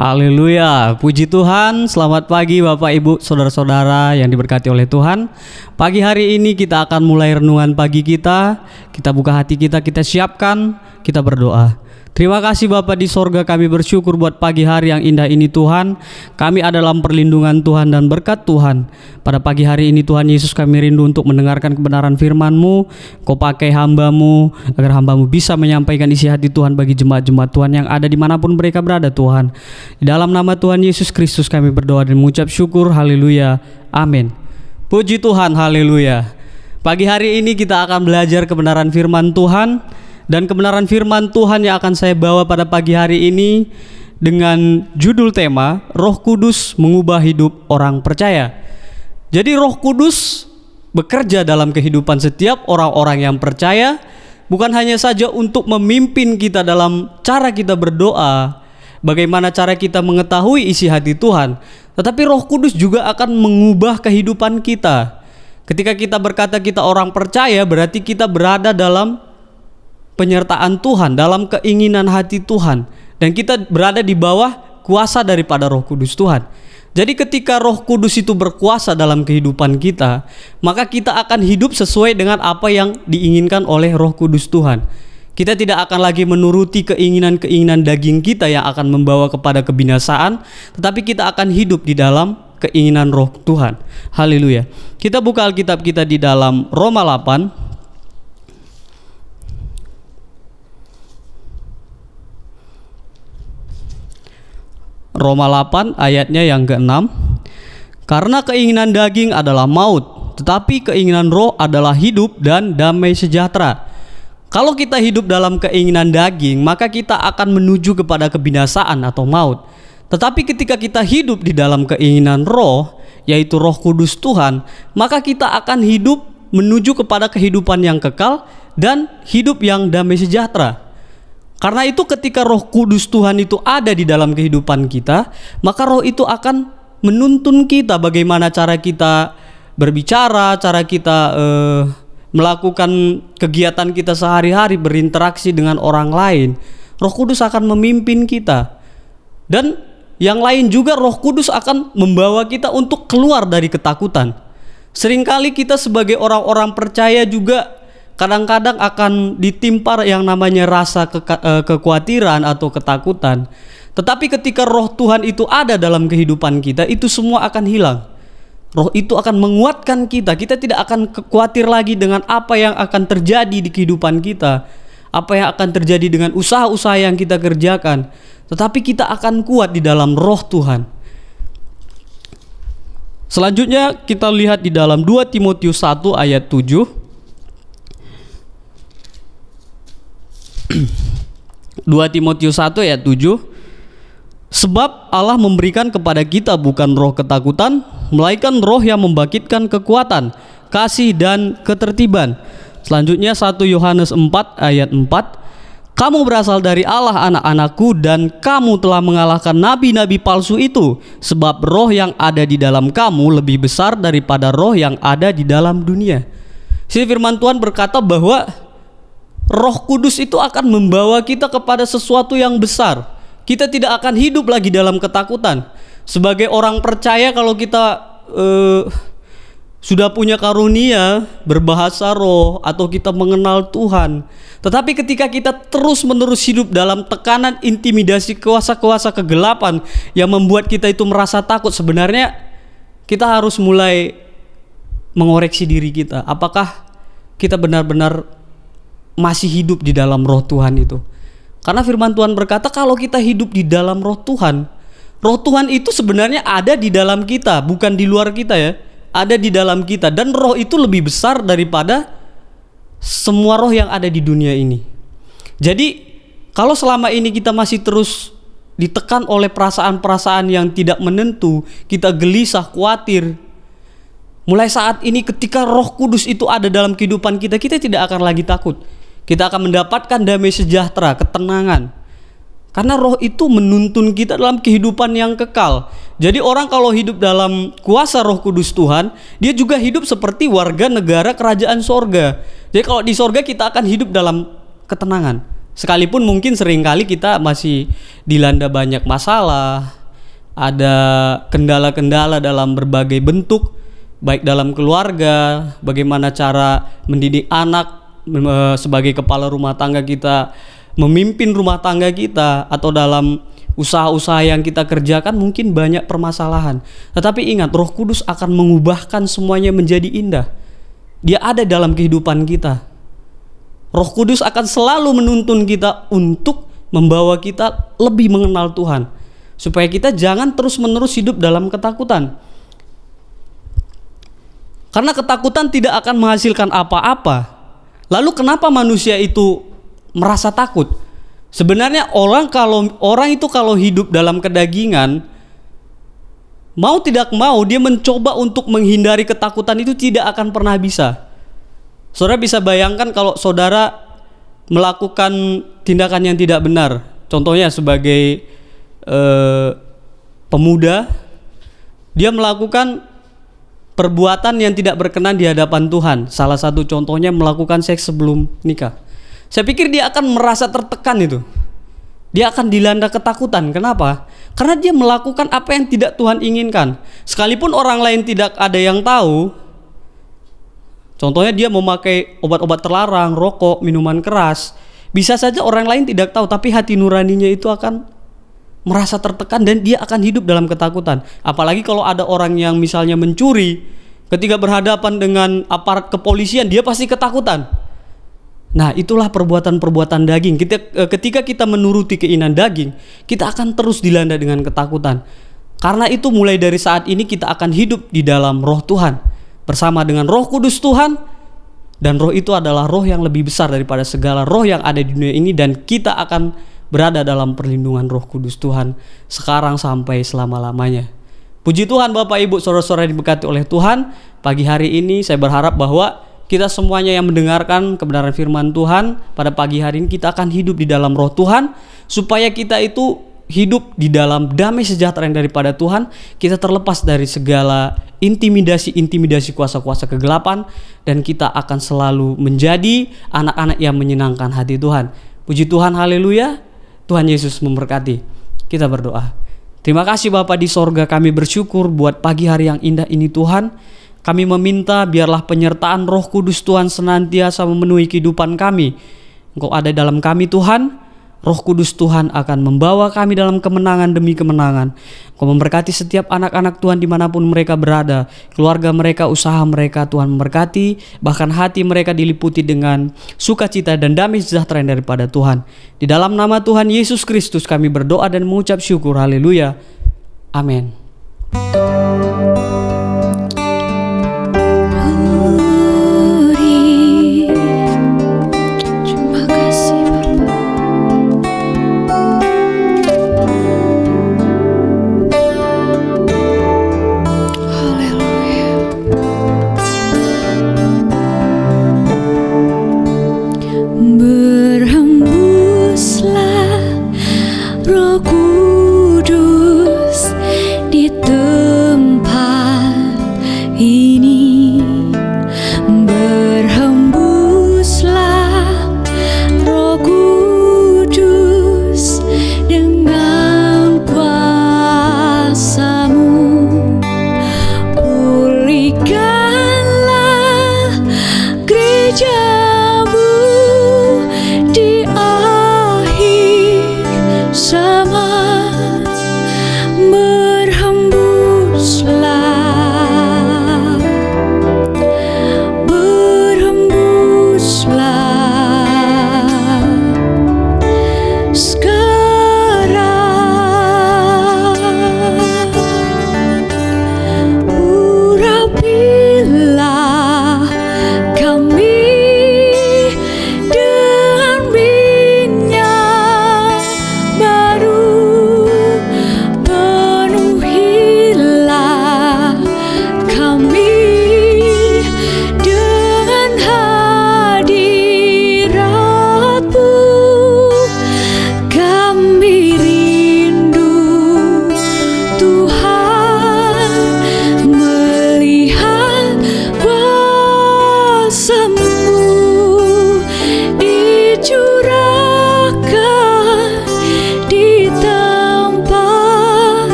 Haleluya, puji Tuhan. Selamat pagi Bapak Ibu Saudara-saudara yang diberkati oleh Tuhan. Pagi hari ini kita akan mulai renungan pagi kita. Kita buka hati kita siapkan, kita berdoa. Terima kasih Bapa di sorga, kami bersyukur buat pagi hari yang indah ini Tuhan. Kami ada dalam perlindungan Tuhan dan berkat Tuhan. Pada pagi hari ini Tuhan Yesus, kami rindu untuk mendengarkan kebenaran firman-Mu. Kau pakai hamba-Mu agar hamba-Mu bisa menyampaikan isi hati Tuhan bagi jemaat-jemaat Tuhan yang ada dimanapun mereka berada Tuhan. Di dalam nama Tuhan Yesus Kristus kami berdoa dan mengucap syukur. Haleluya, amin. Puji Tuhan, haleluya. Pagi hari ini kita akan belajar kebenaran firman Tuhan. Dan kebenaran firman Tuhan yang akan saya bawa pada pagi hari ini dengan judul tema Roh Kudus mengubah hidup orang percaya. Jadi Roh Kudus bekerja dalam kehidupan setiap orang-orang yang percaya, bukan hanya saja untuk memimpin kita dalam cara kita berdoa, bagaimana cara kita mengetahui isi hati Tuhan, tetapi Roh Kudus juga akan mengubah kehidupan kita. Ketika kita berkata kita orang percaya, berarti kita berada dalam penyertaan Tuhan, dalam keinginan hati Tuhan, dan kita berada di bawah kuasa daripada Roh Kudus Tuhan. Jadi ketika Roh Kudus itu berkuasa dalam kehidupan kita, maka kita akan hidup sesuai dengan apa yang diinginkan oleh Roh Kudus Tuhan. Kita tidak akan lagi menuruti keinginan-keinginan daging kita yang akan membawa kepada kebinasaan, tetapi kita akan hidup di dalam keinginan Roh Tuhan. Haleluya. Kita buka Alkitab kita di dalam Roma 8. Roma 8 ayatnya yang ke-6. Karena keinginan daging adalah maut, tetapi keinginan roh adalah hidup dan damai sejahtera. Kalau kita hidup dalam keinginan daging, maka kita akan menuju kepada kebinasaan atau maut. Tetapi ketika kita hidup di dalam keinginan roh, yaitu Roh Kudus Tuhan, maka kita akan hidup menuju kepada kehidupan yang kekal dan hidup yang damai sejahtera. Karena itu ketika Roh Kudus Tuhan itu ada di dalam kehidupan kita, maka Roh itu akan menuntun kita bagaimana cara kita berbicara, cara kita melakukan kegiatan kita sehari-hari, berinteraksi dengan orang lain. Roh Kudus akan memimpin kita. Dan yang lain juga, Roh Kudus akan membawa kita untuk keluar dari ketakutan. Seringkali kita sebagai orang-orang percaya juga kadang-kadang akan ditimpa yang namanya rasa kekhawatiran atau ketakutan. Tetapi ketika Roh Tuhan itu ada dalam kehidupan kita, itu semua akan hilang. Roh itu akan menguatkan kita. Kita tidak akan khawatir lagi dengan apa yang akan terjadi di kehidupan kita, apa yang akan terjadi dengan usaha-usaha yang kita kerjakan. Tetapi kita akan kuat di dalam Roh Tuhan. Selanjutnya kita lihat di dalam 2 Timotius 1 ayat 7. 2 Timotius 1 ayat 7. Sebab Allah memberikan kepada kita bukan roh ketakutan, melainkan roh yang membangkitkan kekuatan, kasih dan ketertiban. Selanjutnya 1 Yohanes 4 ayat 4. Kamu berasal dari Allah anak-anakku, dan kamu telah mengalahkan nabi-nabi palsu itu, sebab roh yang ada di dalam kamu lebih besar daripada roh yang ada di dalam dunia. Sini firman Tuhan berkata bahwa Roh Kudus itu akan membawa kita kepada sesuatu yang besar. Kita tidak akan hidup lagi dalam ketakutan. Sebagai orang percaya, kalau kita sudah punya karunia berbahasa roh atau kita mengenal Tuhan, tetapi ketika kita terus-menerus hidup dalam tekanan intimidasi kuasa-kuasa kegelapan yang membuat kita itu merasa takut, sebenarnya kita harus mulai mengoreksi diri kita. Apakah kita benar-benar masih hidup di dalam Roh Tuhan itu? Karena firman Tuhan berkata kalau kita hidup di dalam Roh Tuhan itu sebenarnya ada di dalam kita, bukan di luar kita ya. Ada di dalam kita, dan roh itu lebih besar daripada semua roh yang ada di dunia ini. Jadi kalau selama ini kita masih terus ditekan oleh perasaan-perasaan yang tidak menentu, kita gelisah, khawatir, mulai saat ini ketika Roh Kudus itu ada dalam kehidupan kita, kita tidak akan lagi takut. Kita akan mendapatkan damai sejahtera, ketenangan. Karena roh itu menuntun kita dalam kehidupan yang kekal. Jadi orang kalau hidup dalam kuasa Roh Kudus Tuhan, dia juga hidup seperti warga negara kerajaan sorga. Jadi kalau di sorga kita akan hidup dalam ketenangan, Sekalipun mungkin seringkali kita masih dilanda banyak masalah, ada kendala-kendala dalam berbagai bentuk, baik dalam keluarga, bagaimana cara mendidik anak, sebagai kepala rumah tangga kita, memimpin rumah tangga kita, atau dalam usaha-usaha yang kita kerjakan mungkin banyak permasalahan. Tetapi ingat, Roh Kudus akan mengubahkan semuanya menjadi indah. Dia ada dalam kehidupan kita. Roh Kudus akan selalu menuntun kita untuk membawa kita lebih mengenal Tuhan, supaya kita jangan terus-menerus hidup dalam ketakutan. Karena ketakutan tidak akan menghasilkan apa-apa. Lalu kenapa manusia itu merasa takut? Sebenarnya orang itu kalau hidup dalam kedagingan, mau tidak mau dia mencoba untuk menghindari ketakutan itu tidak akan pernah bisa. Saudara bisa bayangkan kalau saudara melakukan tindakan yang tidak benar. Contohnya sebagai pemuda, dia melakukan perbuatan yang tidak berkenan di hadapan Tuhan. Salah satu contohnya melakukan seks sebelum nikah. Saya pikir dia akan merasa tertekan itu. Dia akan dilanda ketakutan. Kenapa? Karena dia melakukan apa yang tidak Tuhan inginkan. Sekalipun orang lain tidak ada yang tahu. Contohnya dia memakai obat-obat terlarang, rokok, minuman keras. Bisa saja orang lain tidak tahu, tapi hati nuraninya itu akan merasa tertekan dan dia akan hidup dalam ketakutan. Apalagi kalau ada orang yang misalnya mencuri, ketika berhadapan dengan aparat kepolisian, dia pasti ketakutan. Nah, itulah perbuatan-perbuatan daging. Ketika kita menuruti keinginan daging, kita akan terus dilanda dengan ketakutan. Karena itu mulai dari saat ini kita akan hidup di dalam Roh Tuhan, bersama dengan Roh Kudus Tuhan. Dan roh itu adalah roh yang lebih besar daripada segala roh yang ada di dunia ini. Dan kita akan berada dalam perlindungan Roh Kudus Tuhan sekarang sampai selama-lamanya. Puji Tuhan Bapak Ibu saudara-saudara yang diberkati oleh Tuhan. Pagi hari ini saya berharap bahwa kita semuanya yang mendengarkan kebenaran firman Tuhan pada pagi hari ini, kita akan hidup di dalam Roh Tuhan, supaya kita itu hidup di dalam damai sejahtera yang daripada Tuhan. Kita terlepas dari segala intimidasi kuasa-kuasa kegelapan, dan kita akan selalu menjadi anak-anak yang menyenangkan hati Tuhan. Puji Tuhan, haleluya. Tuhan Yesus memberkati. Kita berdoa. Terima kasih Bapa di sorga, kami bersyukur buat pagi hari yang indah ini Tuhan. Kami meminta biarlah penyertaan Roh Kudus Tuhan senantiasa memenuhi kehidupan kami. Engkau ada dalam kami Tuhan. Roh Kudus Tuhan akan membawa kami dalam kemenangan demi kemenangan. Engkau memberkati setiap anak-anak Tuhan dimanapun mereka berada. Keluarga mereka, usaha mereka Tuhan memberkati. Bahkan hati mereka diliputi dengan sukacita dan damai sejahtera yang daripada Tuhan. Di dalam nama Tuhan Yesus Kristus kami berdoa dan mengucap syukur. Haleluya. Amin. Urapilah kami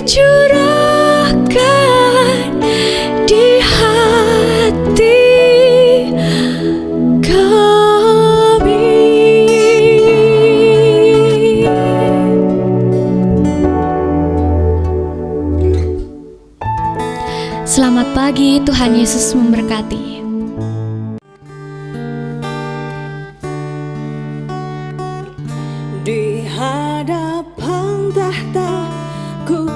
curahkan di hati kami. Selamat pagi, Tuhan Yesus memberkati. Di hadapan tahta ku